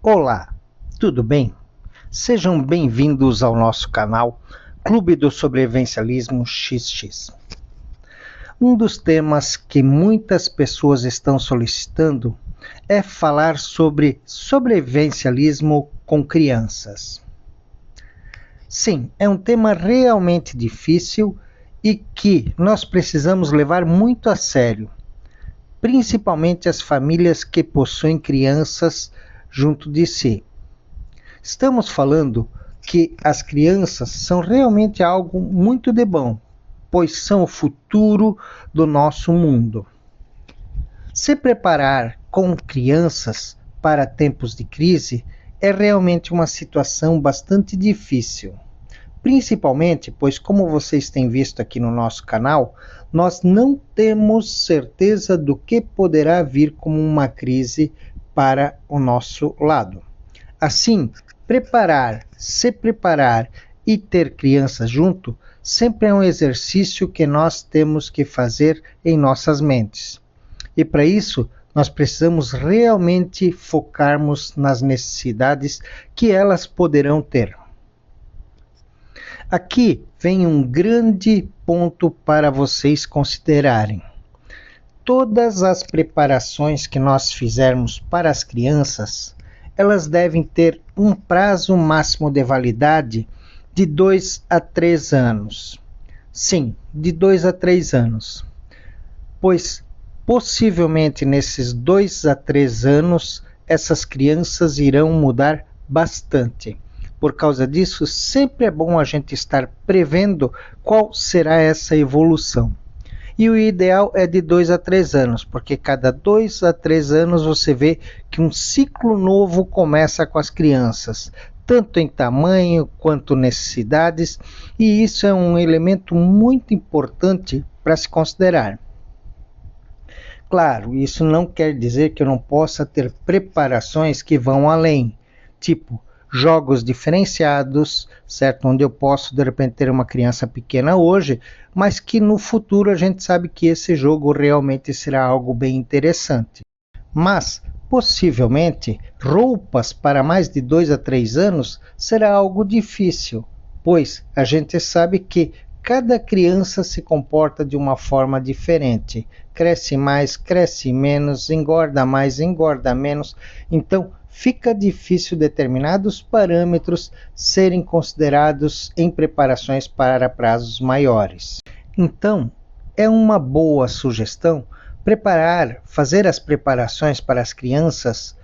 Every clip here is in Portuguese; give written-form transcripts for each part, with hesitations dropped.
Olá, tudo bem? Sejam bem-vindos ao nosso canal Clube do Sobrevivencialismo XX. Um dos temas que muitas pessoas estão solicitando é falar sobre sobrevivencialismo com crianças. Sim, é um tema realmente difícil e que nós precisamos levar muito a sério, principalmente as famílias que possuem crianças junto de si. Estamos falando que as crianças são realmente algo muito de bom, pois são o futuro do nosso mundo. Se preparar com crianças para tempos de crise é realmente uma situação bastante difícil. Principalmente, pois como vocês têm visto aqui no nosso canal, nós não temos certeza do que poderá vir como uma crise para o nosso lado. Assim, se preparar e ter crianças junto sempre é um exercício que nós temos que fazer em nossas mentes. E para isso, nós precisamos realmente focarmos nas necessidades que elas poderão ter. Aqui vem um grande ponto para vocês considerarem. Todas as preparações que nós fizermos para as crianças, elas devem ter um prazo máximo de validade de 2 a 3 anos. Sim, de 2 a 3 anos. Pois, possivelmente nesses 2 a 3 anos, essas crianças irão mudar bastante. Por causa disso, sempre é bom a gente estar prevendo qual será essa evolução. E o ideal é de 2 a 3 anos, porque cada 2 a 3 anos você vê que um ciclo novo começa com as crianças, tanto em tamanho quanto necessidades, e isso é um elemento muito importante para se considerar. Claro, isso não quer dizer que eu não possa ter preparações que vão além, tipo jogos diferenciados, certo? Onde eu posso de repente ter uma criança pequena hoje, mas que no futuro a gente sabe que esse jogo realmente será algo bem interessante. Mas, possivelmente, roupas para mais de 2 a 3 anos será algo difícil, pois a gente sabe que cada criança se comporta de uma forma diferente. Cresce mais, cresce menos, engorda mais, engorda menos. Então, fica difícil determinados parâmetros serem considerados em preparações para prazos maiores. Então, é uma boa sugestão fazer as preparações para as crianças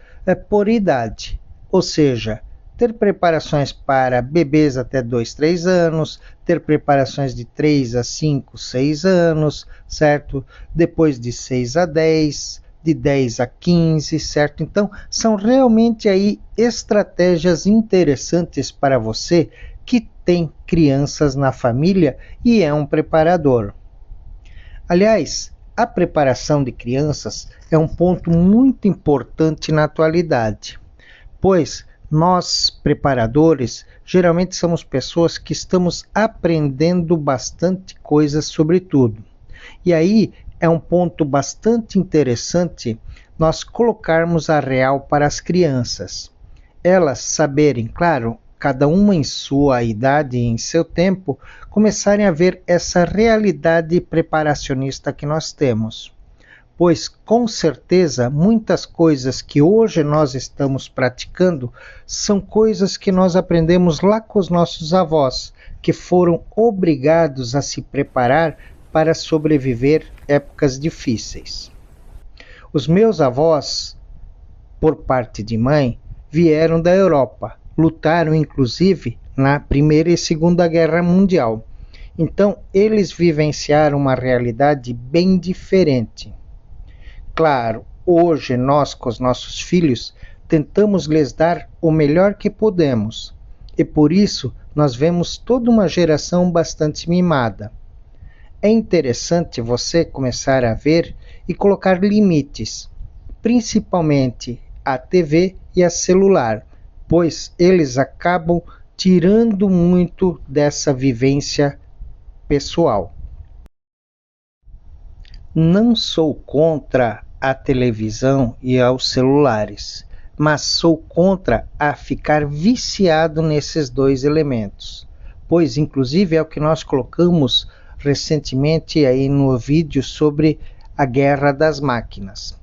por idade, ou seja, ter preparações para bebês até 2, 3 anos, ter preparações de 3 a 5, 6 anos, certo? Depois de 6 a 10, de 10 a 15, certo? Então, são realmente aí estratégias interessantes para você que tem crianças na família e é um preparador. Aliás, a preparação de crianças é um ponto muito importante na atualidade, pois nós, preparadores, geralmente somos pessoas que estamos aprendendo bastante coisas sobre tudo. E aí é um ponto bastante interessante nós colocarmos a real para as crianças. Elas saberem, claro, cada uma em sua idade e em seu tempo, começarem a ver essa realidade preparacionista que nós temos. Pois, com certeza, muitas coisas que hoje nós estamos praticando são coisas que nós aprendemos lá com os nossos avós, que foram obrigados a se preparar para sobreviver épocas difíceis. Os meus avós, por parte de mãe, vieram da Europa, lutaram inclusive na Primeira e Segunda Guerra Mundial. Então, eles vivenciaram uma realidade bem diferente. Claro, hoje nós com os nossos filhos tentamos lhes dar o melhor que podemos, e por isso nós vemos toda uma geração bastante mimada. É interessante você começar a ver e colocar limites, principalmente a TV e a celular, pois eles acabam tirando muito dessa vivência pessoal. Não sou contra a televisão e aos celulares, mas sou contra a ficar viciado nesses dois elementos, pois inclusive é o que nós colocamos recentemente aí no vídeo sobre a guerra das máquinas.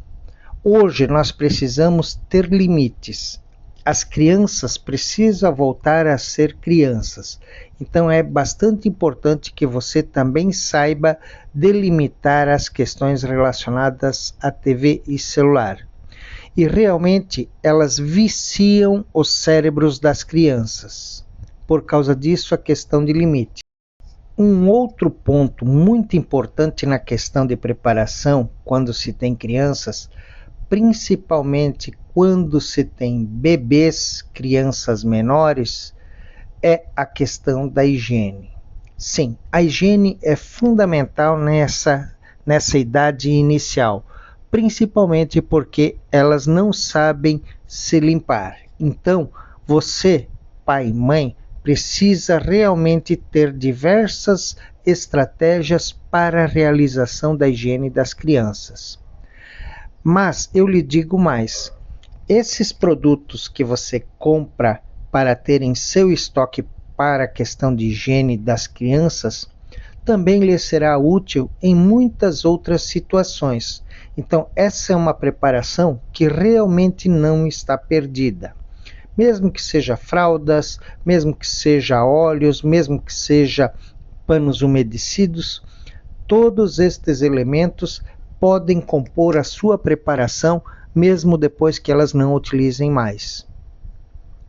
Hoje nós precisamos ter limites. As crianças precisam voltar a ser crianças. Então é bastante importante que você também saiba delimitar as questões relacionadas à TV e celular. E realmente elas viciam os cérebros das crianças. Por causa disso, a questão de limite. Um outro ponto muito importante na questão de preparação quando se tem crianças, principalmente quando se tem bebês, crianças menores, é a questão da higiene. Sim, a higiene é fundamental nessa idade inicial, principalmente porque elas não sabem se limpar. Então, você, pai e mãe, precisa realmente ter diversas estratégias para a realização da higiene das crianças. Mas eu lhe digo mais, esses produtos que você compra para ter em seu estoque para a questão de higiene das crianças, também lhe será útil em muitas outras situações. Então, essa é uma preparação que realmente não está perdida. Mesmo que seja fraldas, mesmo que seja óleos, mesmo que seja panos umedecidos, todos estes elementos podem compor a sua preparação mesmo depois que elas não utilizem mais.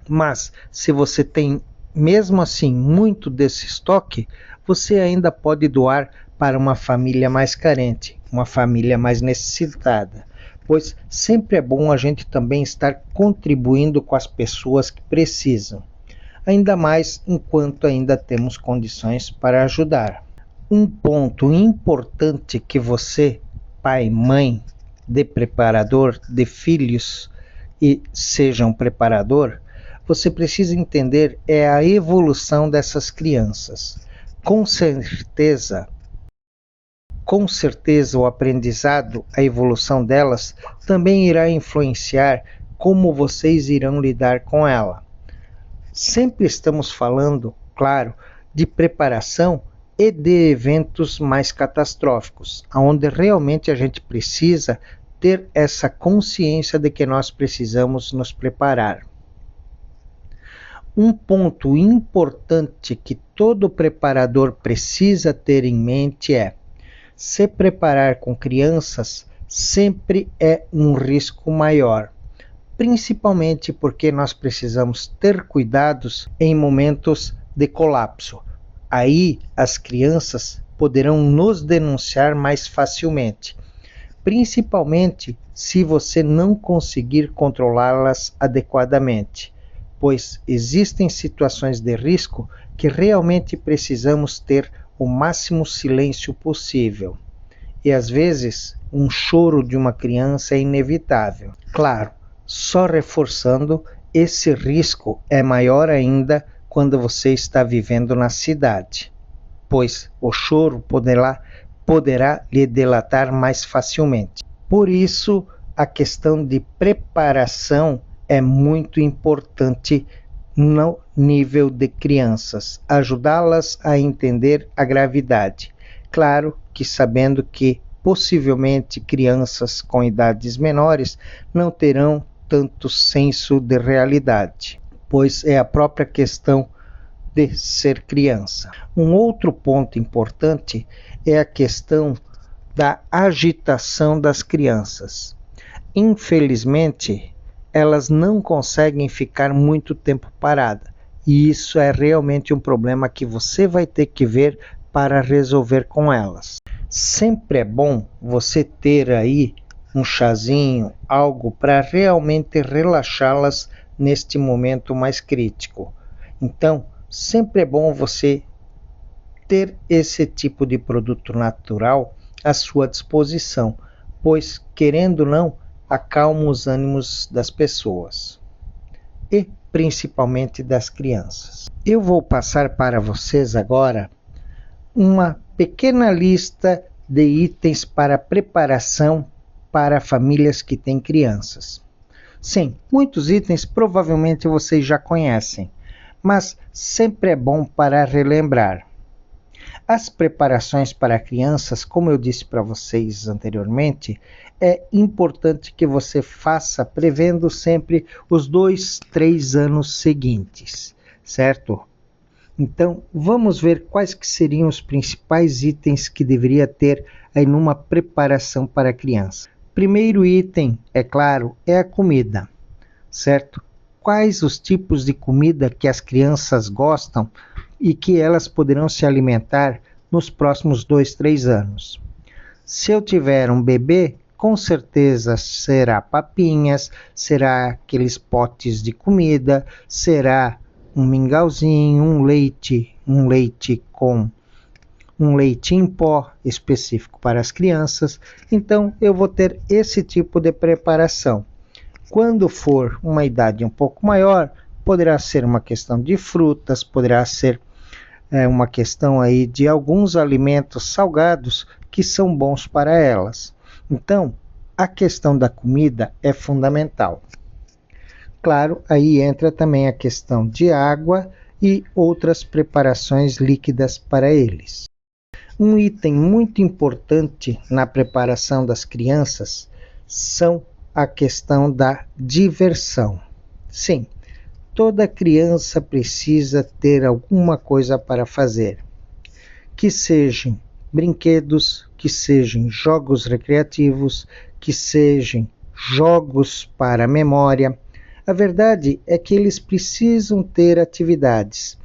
Mas, se você tem, mesmo assim, muito desse estoque, você ainda pode doar para uma família mais carente, uma família mais necessitada, pois sempre é bom a gente também estar contribuindo com as pessoas que precisam, ainda mais enquanto ainda temos condições para ajudar. Um ponto importante que você, pai, mãe, de preparador de filhos e seja um preparador, você precisa entender é a evolução dessas crianças. Com certeza o aprendizado, a evolução delas, também irá influenciar como vocês irão lidar com ela. Sempre estamos falando, claro, de preparação e de eventos mais catastróficos, onde realmente a gente precisa ter essa consciência de que nós precisamos nos preparar. Um ponto importante que todo preparador precisa ter em mente é: se preparar com crianças sempre é um risco maior, principalmente porque nós precisamos ter cuidados em momentos de colapso. Aí as crianças poderão nos denunciar mais facilmente, principalmente se você não conseguir controlá-las adequadamente, pois existem situações de risco que realmente precisamos ter o máximo silêncio possível. E às vezes, um choro de uma criança é inevitável. Claro, só reforçando, esse risco é maior ainda quando você está vivendo na cidade, pois o choro poderá lhe delatar mais facilmente. Por isso, a questão de preparação é muito importante no nível de crianças, ajudá-las a entender a gravidade. Claro que sabendo que possivelmente crianças com idades menores não terão tanto senso de realidade, pois é a própria questão de ser criança. Um outro ponto importante é a questão da agitação das crianças. Infelizmente, elas não conseguem ficar muito tempo paradas, e isso é realmente um problema que você vai ter que ver para resolver com elas. Sempre é bom você ter aí um chazinho, algo para realmente relaxá-las neste momento mais crítico. Então, sempre é bom você ter esse tipo de produto natural à sua disposição, pois, querendo ou não, acalma os ânimos das pessoas e principalmente das crianças. Eu vou passar para vocês agora uma pequena lista de itens para preparação para famílias que têm crianças. Sim, muitos itens provavelmente vocês já conhecem, mas sempre é bom para relembrar. As preparações para crianças, como eu disse para vocês anteriormente, é importante que você faça prevendo sempre os 2, 3 anos seguintes, certo? Então, vamos ver quais que seriam os principais itens que deveria ter aí numa preparação para a criança. Primeiro item, é claro, é a comida, certo? Quais os tipos de comida que as crianças gostam e que elas poderão se alimentar nos próximos 2, 3 anos. Se eu tiver um bebê, com certeza será papinhas, será aqueles potes de comida, será um mingauzinho, um leite com um leite em pó específico para as crianças. Então eu vou ter esse tipo de preparação. Quando for uma idade um pouco maior, poderá ser uma questão de frutas, poderá ser uma questão aí de alguns alimentos salgados que são bons para elas. Então, a questão da comida é fundamental. Claro, aí entra também a questão de água e outras preparações líquidas para eles. Um item muito importante na preparação das crianças são a questão da diversão. Sim, toda criança precisa ter alguma coisa para fazer, que sejam brinquedos, que sejam jogos recreativos, que sejam jogos para a memória. A verdade é que eles precisam ter atividades.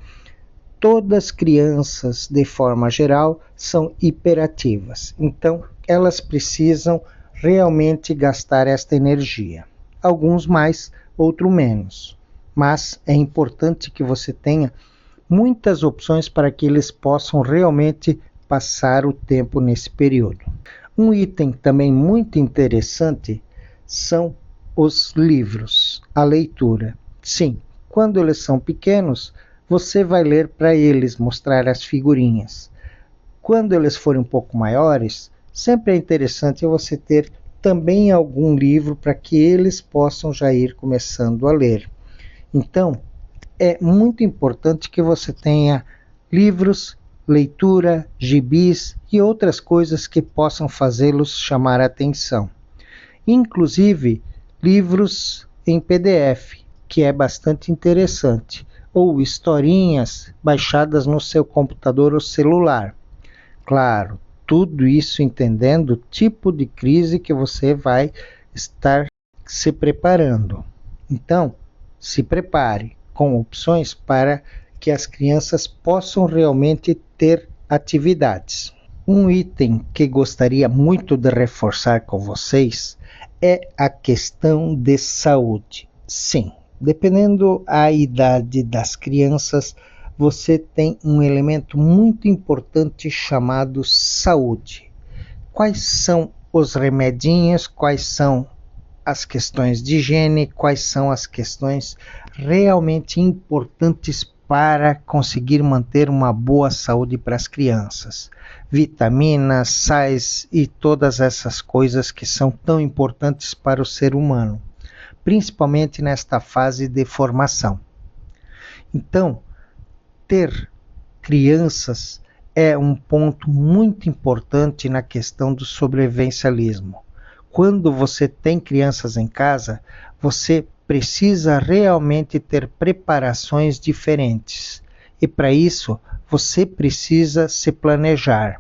Todas as crianças, de forma geral, são hiperativas, então elas precisam realmente gastar esta energia. Alguns mais, outros menos. Mas é importante que você tenha muitas opções para que eles possam realmente passar o tempo nesse período. Um item também muito interessante são os livros, a leitura. Sim, quando eles são pequenos, você vai ler para eles, mostrar as figurinhas. Quando eles forem um pouco maiores, sempre é interessante você ter também algum livro para que eles possam já ir começando a ler. Então, é muito importante que você tenha livros, leitura, gibis e outras coisas que possam fazê-los chamar a atenção. Inclusive, livros em PDF, que é bastante interessante, ou historinhas baixadas no seu computador ou celular. Claro, tudo isso entendendo o tipo de crise que você vai estar se preparando. Então, se prepare com opções para que as crianças possam realmente ter atividades. Um item que gostaria muito de reforçar com vocês é a questão de saúde. Sim, dependendo da idade das crianças, você tem um elemento muito importante chamado saúde. Quais são os remedinhos, quais são as questões de higiene, quais são as questões realmente importantes para conseguir manter uma boa saúde para as crianças. Vitaminas, sais e todas essas coisas que são tão importantes para o ser humano, principalmente nesta fase de formação. Então, ter crianças é um ponto muito importante na questão do sobrevivencialismo. Quando você tem crianças em casa, você precisa realmente ter preparações diferentes. E para isso, você precisa se planejar.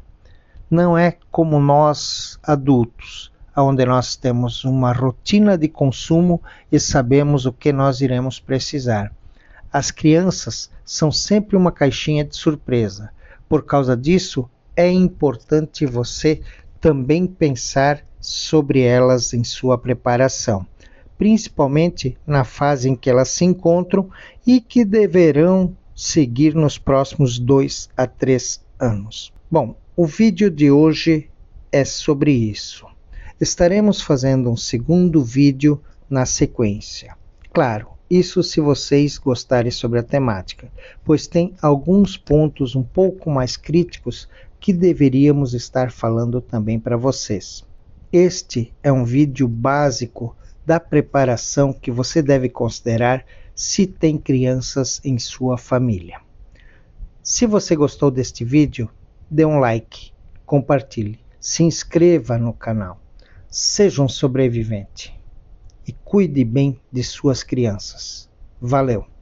Não é como nós adultos, onde nós temos uma rotina de consumo e sabemos o que nós iremos precisar. As crianças são sempre uma caixinha de surpresa. Por causa disso, é importante você também pensar sobre elas em sua preparação, principalmente na fase em que elas se encontram e que deverão seguir nos próximos 2 a 3 anos. Bom, o vídeo de hoje é sobre isso. Estaremos fazendo um segundo vídeo na sequência. Claro, isso se vocês gostarem sobre a temática, pois tem alguns pontos um pouco mais críticos que deveríamos estar falando também para vocês. Este é um vídeo básico da preparação que você deve considerar se tem crianças em sua família. Se você gostou deste vídeo, dê um like, compartilhe, se inscreva no canal, seja um sobrevivente e cuide bem de suas crianças. Valeu!